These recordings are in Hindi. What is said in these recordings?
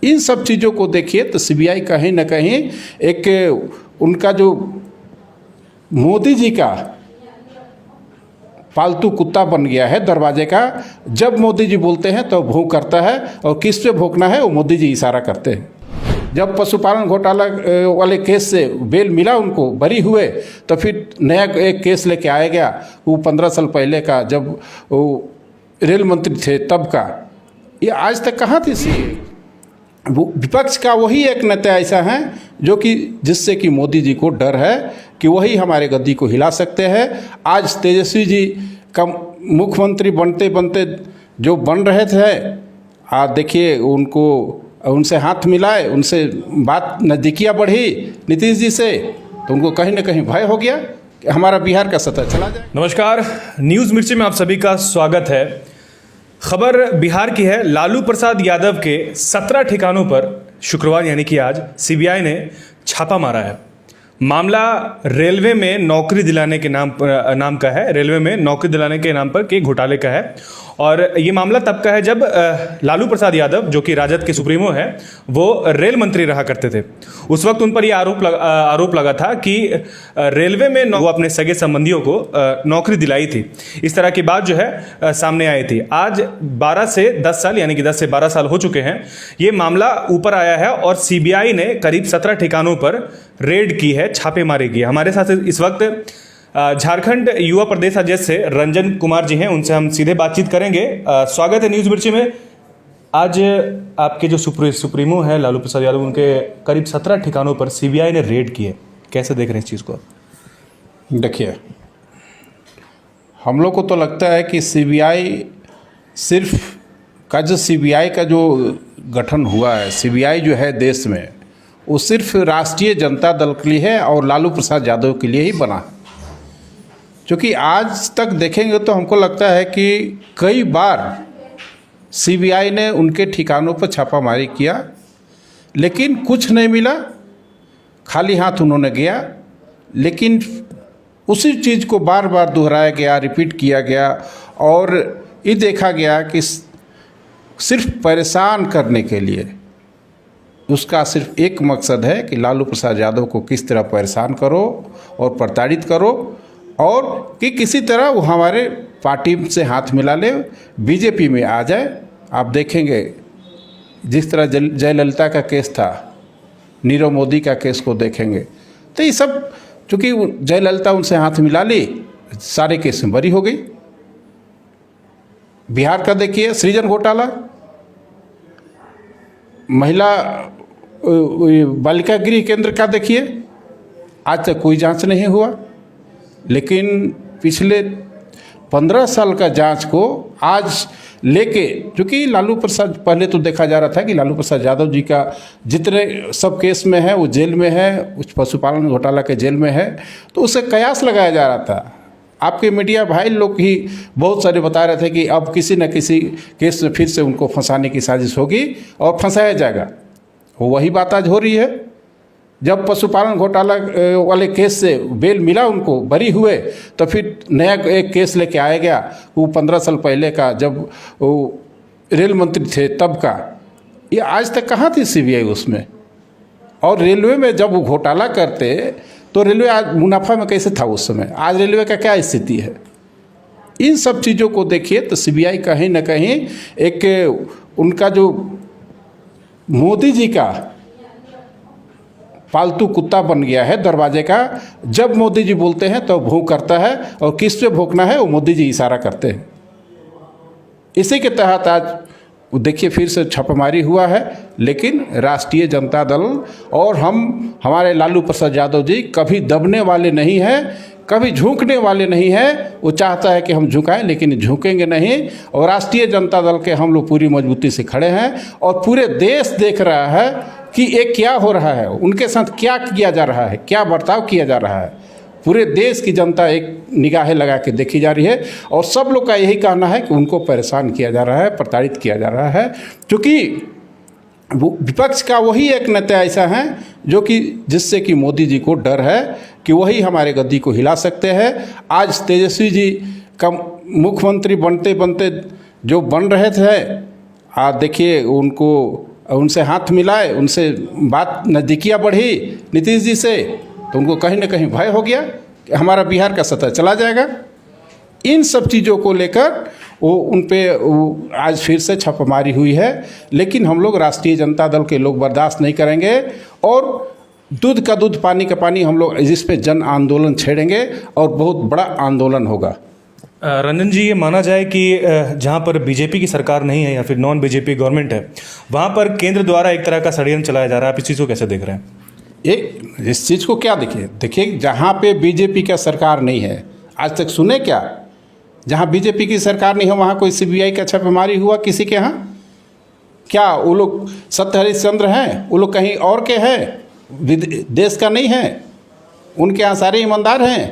इन सब चीज़ों को देखिए तो सीबीआई कहीं ना कहीं एक उनका जो मोदी जी का पालतू कुत्ता बन गया है दरवाजे का। जब मोदी जी बोलते हैं तो भौंक करता है, और किस पे भौंकना है वो मोदी जी इशारा करते हैं। जब पशुपालन घोटाला वाले केस से बेल मिला उनको, बरी हुए, तो फिर नया एक केस लेके आया गया, वो 15 साल पहले का, जब वो रेल मंत्री थे तब का। ये आज तक कहाँ थी विपक्ष का वही एक नेता ऐसा है जो कि जिससे कि मोदी जी को डर है कि वही हमारे गद्दी को हिला सकते हैं। आज तेजस्वी जी का मुख्यमंत्री बनते बनते जो बन रहे थे, आज देखिए उनको उनसे हाथ मिलाए, उनसे बात नज़दीकियाँ बढ़ी नीतीश जी से, तो उनको कहीं ना कहीं भय हो गया कि हमारा बिहार का सत्ता चला जाए। नमस्कार, न्यूज़ मिर्ची में आप सभी का स्वागत है। खबर बिहार की है। लालू प्रसाद यादव के 17 ठिकानों पर शुक्रवार यानी कि आज सीबीआई ने छापा मारा है। मामला रेलवे में नौकरी दिलाने के नाम का है। रेलवे में नौकरी दिलाने के नाम पर के घोटाले का है, और ये मामला तब का है जब लालू प्रसाद यादव, जो कि राजद के सुप्रीमो है, वो रेल मंत्री रहा करते थे। उस वक्त उन पर यह आरोप लगा था कि रेलवे में वो अपने सगे संबंधियों को नौकरी दिलाई थी। इस तरह की बात जो है सामने आई थी। आज 12 से 10 साल यानी कि 10 से 12 साल हो चुके हैं। ये मामला ऊपर आया है और सीबीआई ने करीब 17 ठिकानों पर रेड की है, छापेमारी की है। हमारे साथ इस वक्त झारखंड युवा प्रदेश अध्यक्ष से रंजन कुमार जी हैं, उनसे हम सीधे बातचीत करेंगे। स्वागत है न्यूज़ मिर्ची में। आज आपके जो सुप्रीमो है लालू प्रसाद यादव, उनके करीब 17 ठिकानों पर सीबीआई ने रेड की है। कैसे देख रहे हैं इस चीज़ को? देखिए, हम लोग को तो लगता है कि सीबीआई सीबीआई का जो गठन हुआ है, सीबीआई जो है देश में, वो सिर्फ राष्ट्रीय जनता दल के लिए है और लालू प्रसाद यादव के लिए ही बना है। क्योंकि आज तक देखेंगे तो हमको लगता है कि कई बार सीबीआई ने उनके ठिकानों पर छापामारी किया, लेकिन कुछ नहीं मिला, खाली हाथ उन्होंने गया। लेकिन उसी चीज़ को बार बार दोहराया गया, रिपीट किया गया, और ये देखा गया कि सिर्फ परेशान करने के लिए उसका सिर्फ एक मकसद है कि लालू प्रसाद यादव को किस तरह परेशान करो और प्रताड़ित करो, और कि किसी तरह वो हमारे पार्टी से हाथ मिला ले, बीजेपी में आ जाए। आप देखेंगे जिस तरह जयललिता का केस था, नीरव मोदी का केस को देखेंगे, तो ये सब चूँकि जयललिता उनसे हाथ मिला ली, सारे केस में बरी हो गई। बिहार का देखिए सृजन घोटाला, महिला बालिका गृह केंद्र का देखिए, आज तक कोई जांच नहीं हुआ। लेकिन पिछले 15 साल का जांच को आज लेके, क्योंकि लालू प्रसाद, पहले तो देखा जा रहा था कि लालू प्रसाद यादव जी का जितने सब केस में है वो जेल में है, उस पशुपालन घोटाला के जेल में है, तो उसे कयास लगाया जा रहा था। आपके मीडिया भाई लोग ही बहुत सारे बता रहे थे कि अब किसी न किसी केस में फिर से उनको फंसाने की साजिश होगी और फंसाया जाएगा। वही बात आज हो रही है। जब पशुपालन घोटाला वाले केस से बेल मिला उनको, बरी हुए, तो फिर नया एक केस लेके आया गया, वो 15 साल पहले का, जब वो रेल मंत्री थे तब का। ये आज तक कहाँ थी सीबीआई उसमें? और रेलवे में जब वो घोटाला करते तो रेलवे आज मुनाफा में कैसे था उस समय? आज रेलवे का क्या स्थिति है? इन सब चीज़ों को देखिए तो सीबीआई कहीं ना कहीं एक उनका जो मोदी जी का पालतू कुत्ता बन गया है दरवाजे का। जब मोदी जी बोलते हैं तो भौंक करता है, और किस पे भौंकना है वो मोदी जी इशारा करते हैं। इसी के तहत आज देखिए फिर से छापेमारी हुआ है। लेकिन राष्ट्रीय जनता दल और हमारे लालू प्रसाद यादव जी कभी दबने वाले नहीं हैं, कभी झुकने वाले नहीं हैं। वो चाहता है कि हम झुकाएं, लेकिन झुकेंगे नहीं। और राष्ट्रीय जनता दल के हम लोग पूरी मजबूती से खड़े हैं, और पूरे देश देख रहा है कि ये क्या हो रहा है, उनके साथ क्या किया जा रहा है, क्या बर्ताव किया जा रहा है। पूरे देश की जनता एक निगाहें लगा के देखी जा रही है, और सब लोग का यही कहना है कि उनको परेशान किया जा रहा है, प्रताड़ित किया जा रहा है। क्योंकि विपक्ष का वही एक नेता ऐसा है जो कि जिससे कि मोदी जी को डर है कि वही हमारे गद्दी को हिला सकते हैं। आज तेजस्वी जी का मुख्यमंत्री बनते बनते जो बन रहे थे, आज देखिए उनको और उनसे हाथ मिलाए, उनसे बात नज़दीकियाँ बढ़ी नीतीश जी से, तो उनको कहीं ना कहीं भय हो गया कि हमारा बिहार का सत्ता चला जाएगा। इन सब चीज़ों को लेकर वो उन पे आज फिर से छापेमारी हुई है। लेकिन हम लोग राष्ट्रीय जनता दल के लोग बर्दाश्त नहीं करेंगे और दूध का दूध पानी का पानी हम लोग इस पे जन आंदोलन छेड़ेंगे और बहुत बड़ा आंदोलन होगा। रंजन जी, ये माना जाए कि जहाँ पर बीजेपी की सरकार नहीं है या फिर नॉन बीजेपी गवर्नमेंट है, वहाँ पर केंद्र द्वारा एक तरह का षड्यंत्र चलाया जा रहा है। आप इस चीज़ को कैसे देख रहे हैं? इस चीज़ को क्या देखिए जहाँ पे बीजेपी का सरकार नहीं है, आज तक सुने क्या? जहाँ बीजेपी की सरकार नहीं है वहाँ कोई सीबीआई का छापेमारी हुआ किसी के यहाँ? क्या वो लोग सत्य हरिश्चंद्र हैं? वो लोग कहीं और के हैं, देश का नहीं है, उनके यहाँ सारे ईमानदार हैं।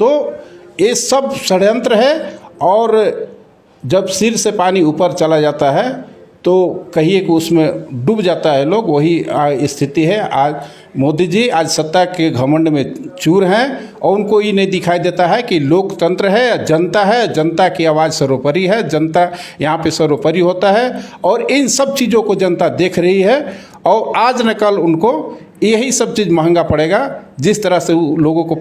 तो ये सब षड्यंत्र है। और जब सिर से पानी ऊपर चला जाता है तो कहिए कि उसमें डूब जाता है लोग, वही स्थिति है। आज मोदी जी आज सत्ता के घमंड में चूर हैं और उनको ये नहीं दिखाई देता है कि लोकतंत्र है, जनता की आवाज़ सर्वोपरि है, जनता यहाँ पे सर्वोपरि होता है। और इन सब चीज़ों को जनता देख रही है और आज न कल उनको यही सब चीज़ महंगा पड़ेगा। जिस तरह से लोगों को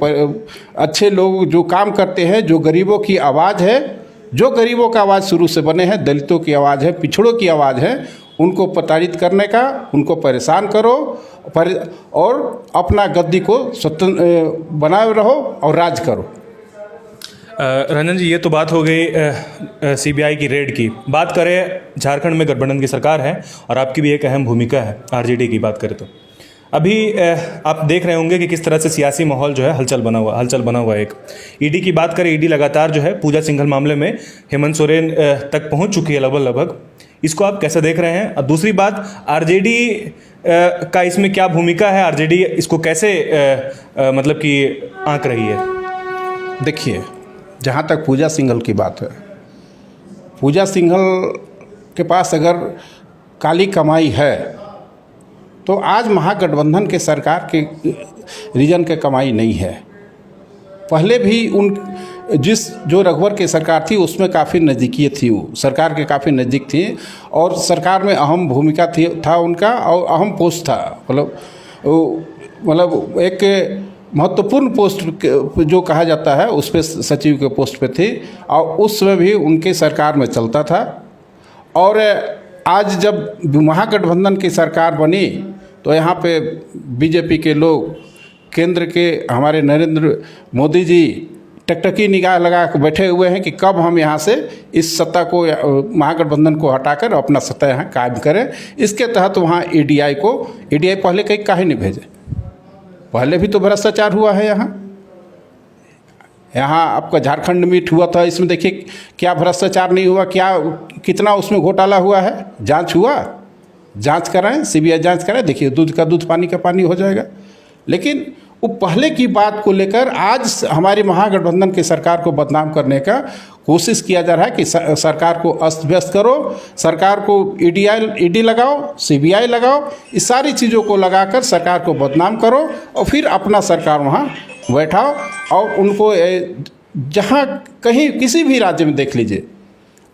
अच्छे लोग जो काम करते हैं, जो गरीबों की आवाज़ है, जो गरीबों का आवाज़ शुरू से बने हैं, दलितों की आवाज़ है, पिछड़ों की आवाज़ है, उनको प्रताड़ित करने का, उनको परेशान करो और अपना गद्दी को स्वतंत्र बनाए रहो और राज करो। रंजन जी, ये तो बात हो गई सीबीआई की रेड की। बात करें झारखंड में गठबंधन की सरकार है और आपकी भी एक अहम भूमिका है आरजेडी की बात करें तो। अभी आप देख रहे होंगे कि किस तरह से सियासी माहौल जो है हलचल बना हुआ है। एक ईडी की बात करें, ईडी लगातार जो है पूजा सिंघल मामले में हेमंत सोरेन तक पहुंच चुकी है लगभग। इसको आप कैसे देख रहे हैं? और दूसरी बात, आरजेडी का इसमें क्या भूमिका है? आरजेडी इसको कैसे मतलब कि आंक रही है? देखिए, जहाँ तक पूजा सिंघल की बात है, पूजा सिंघल के पास अगर काली कमाई है तो आज महागठबंधन के सरकार के रीजन के कमाई नहीं है। पहले भी जो रघुवर की सरकार थी उसमें काफ़ी नज़दीकी थी, वो सरकार के काफ़ी नज़दीक थी और सरकार में अहम भूमिका था उनका और अहम पोस्ट था। मतलब एक महत्वपूर्ण पोस्ट जो कहा जाता है उस पर सचिव के पोस्ट पे थी और उस समय भी उनके सरकार में चलता था। और आज जब महागठबंधन की सरकार बनी तो यहाँ पे बीजेपी के लोग, केंद्र के हमारे नरेंद्र मोदी जी टकटकी निगाह लगा के बैठे हुए हैं कि कब हम यहाँ से इस सत्ता को, महागठबंधन को हटाकर अपना सत्ता यहाँ कायम करें। इसके तहत वहाँ ईडीआई पहले कहीं काहे नहीं भेजे? पहले भी तो भ्रष्टाचार हुआ है यहाँ आपका झारखंड में हुआ था, इसमें देखिए क्या भ्रष्टाचार नहीं हुआ, कितना उसमें घोटाला हुआ है। जांच हुआ, जांच कराएं, सीबीआई जांच कराएं, देखिए दूध का दूध पानी का पानी हो जाएगा। लेकिन वो पहले की बात को लेकर आज हमारी महागठबंधन की सरकार को बदनाम करने का कोशिश किया जा रहा है कि सरकार को अस्त व्यस्त करो, सरकार को ईडी लगाओ, सीबीआई लगाओ, इस सारी चीज़ों को लगाकर सरकार को बदनाम करो और फिर अपना सरकार वहाँ बैठाओ। और उनको जहाँ कहीं किसी भी राज्य में देख लीजिए,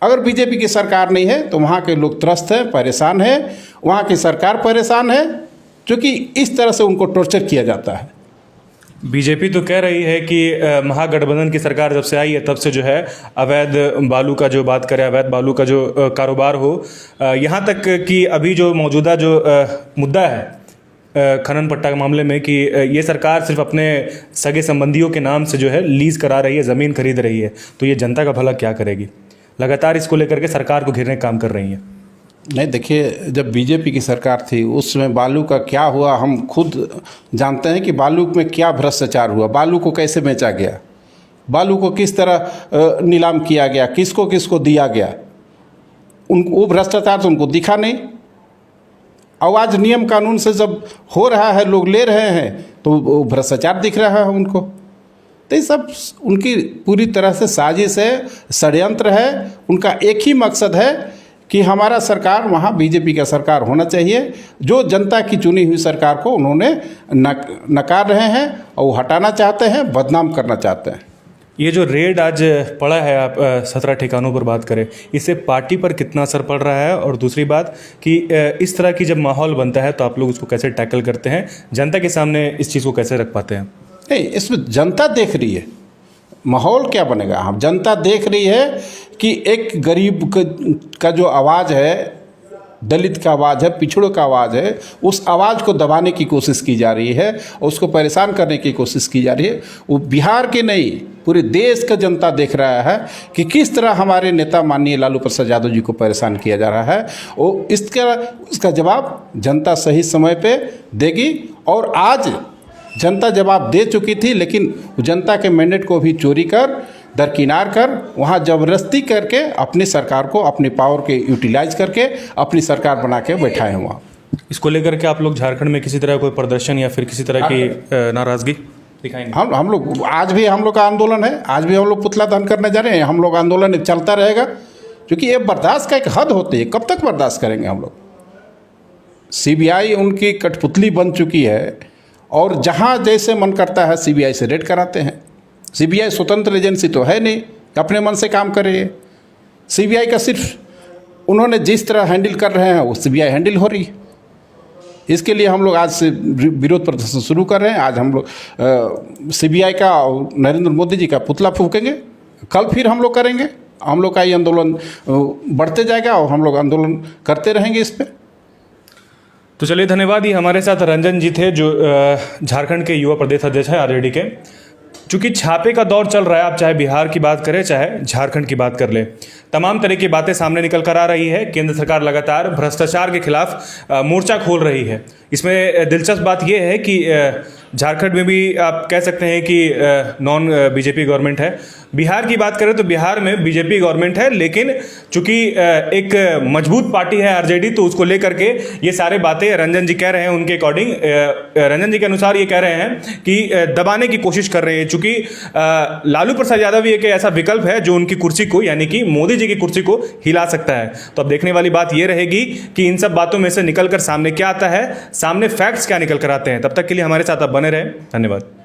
अगर बीजेपी की सरकार नहीं है तो वहाँ के लोग त्रस्त हैं, परेशान हैं, वहाँ की सरकार परेशान है, क्योंकि इस तरह से उनको टॉर्चर किया जाता है। बीजेपी तो कह रही है कि महागठबंधन की सरकार जब से आई है तब से जो है अवैध बालू का जो बात करें, अवैध बालू का जो कारोबार हो, यहाँ तक कि अभी जो मौजूदा जो मुद्दा है खनन पट्टा के मामले में कि ये सरकार सिर्फ अपने सगे संबंधियों के नाम से जो है लीज करा रही है, ज़मीन खरीद रही है, तो ये जनता का भला क्या करेगी? लगातार इसको लेकर के सरकार को घेरने का काम कर रही है। नहीं, देखिए, जब बीजेपी की सरकार थी उस समय बालू का क्या हुआ हम खुद जानते हैं कि बालू में क्या भ्रष्टाचार हुआ, बालू को कैसे बेचा गया, बालू को किस तरह नीलाम किया गया, किसको किसको दिया गया। वो भ्रष्टाचार तो उनको दिखा नहीं। और आज नियम कानून से जब हो रहा है, लोग ले रहे हैं, तो वो भ्रष्टाचार दिख रहा है उनको। तो ये सब उनकी पूरी तरह से साजिश है, षड्यंत्र है। उनका एक ही मकसद है कि हमारा सरकार, वहाँ बीजेपी का सरकार होना चाहिए। जो जनता की चुनी हुई सरकार को उन्होंने नकार रहे हैं और वो हटाना चाहते हैं, बदनाम करना चाहते हैं। ये जो रेड आज पड़ा है, आप 17 ठिकानों पर बात करें, इससे पार्टी पर कितना असर पड़ रहा है? और दूसरी बात कि इस तरह की जब माहौल बनता है तो आप लोग उसको कैसे टैकल करते हैं, जनता के सामने इस चीज़ को कैसे रख पाते हैं? नहीं, इसमें जनता देख रही है, माहौल क्या बनेगा? हम जनता देख रही है कि एक गरीब का जो आवाज़ है, दलित का आवाज़ है, पिछड़ों का आवाज़ है, उस आवाज़ को दबाने की कोशिश की जा रही है और उसको परेशान करने की कोशिश की जा रही है। वो बिहार के नहीं, पूरे देश का जनता देख रहा है कि किस तरह हमारे नेता माननीय लालू प्रसाद यादव जी को परेशान किया जा रहा है। और इसका जवाब जनता सही समय पे देगी। और आज जनता जवाब दे चुकी थी, लेकिन जनता के मैंडेट को भी चोरी कर, दरकिनार कर, वहाँ ज़बरदस्ती करके अपनी सरकार को अपनी पावर के यूटिलाइज करके अपनी सरकार बना के बैठाए हैं वहाँ। इसको लेकर के आप लोग झारखंड में किसी तरह कोई प्रदर्शन या फिर किसी तरह की नाराज़गी दिखाएंगे? हम लोग आज भी हम लोग का आंदोलन है, आज भी हम लोग पुतला दहन करने जा रहे हैं। हम लोग आंदोलन चलता रहेगा, क्योंकि ये बर्दाश्त का एक हद होती है। कब तक बर्दाश्त करेंगे हम लोग? सीबीआई उनकी कठपुतली बन चुकी है और जहाँ जैसे मन करता है सीबीआई से रेड कराते हैं। सीबीआई स्वतंत्र एजेंसी तो है नहीं, अपने मन से काम करे। सीबीआई का सिर्फ उन्होंने जिस तरह हैंडल कर रहे हैं वो सीबीआई हैंडल हो रही है। इसके लिए हम लोग आज से विरोध प्रदर्शन शुरू कर रहे हैं। आज हम लोग सीबीआई का और नरेंद्र मोदी जी का पुतला फूकेंगे। कल फिर हम लोग करेंगे। हम लोग का ये आंदोलन बढ़ते जाएगा और हम लोग आंदोलन करते रहेंगे इस पर। तो चलिए, धन्यवाद। ये हमारे साथ रंजन जी थे, जो झारखंड के युवा प्रदेश अध्यक्ष हैं आरजेडी के। चूंकि छापे का दौर चल रहा है, आप चाहे बिहार की बात करें चाहे झारखंड की बात कर ले, तमाम तरह की बातें सामने निकल कर आ रही है। केंद्र सरकार लगातार भ्रष्टाचार के खिलाफ मोर्चा खोल रही है। इसमें दिलचस्प बात यह है कि झारखंड में भी आप कह सकते हैं कि नॉन बीजेपी गवर्नमेंट है। बिहार की बात करें तो बिहार में बीजेपी गवर्नमेंट है, लेकिन चूंकि एक मजबूत पार्टी है आरजेडी, तो उसको लेकर के ये सारे बातें रंजन जी कह रहे हैं। उनके अकॉर्डिंग, रंजन जी के अनुसार ये कह रहे हैं कि दबाने की कोशिश कर रहे हैं। चूंकि लालू प्रसाद यादव एक ऐसा विकल्प है जो उनकी कुर्सी को, यानी कि मोदी जी की कुर्सी को हिला सकता है। तो अब देखने वाली बात यह रहेगी कि इन सब बातों में से निकलकर सामने क्या आता है, सामने फैक्ट्स क्या निकल कर आते हैं। तब तक के लिए हमारे साथ आप बने रहें। धन्यवाद।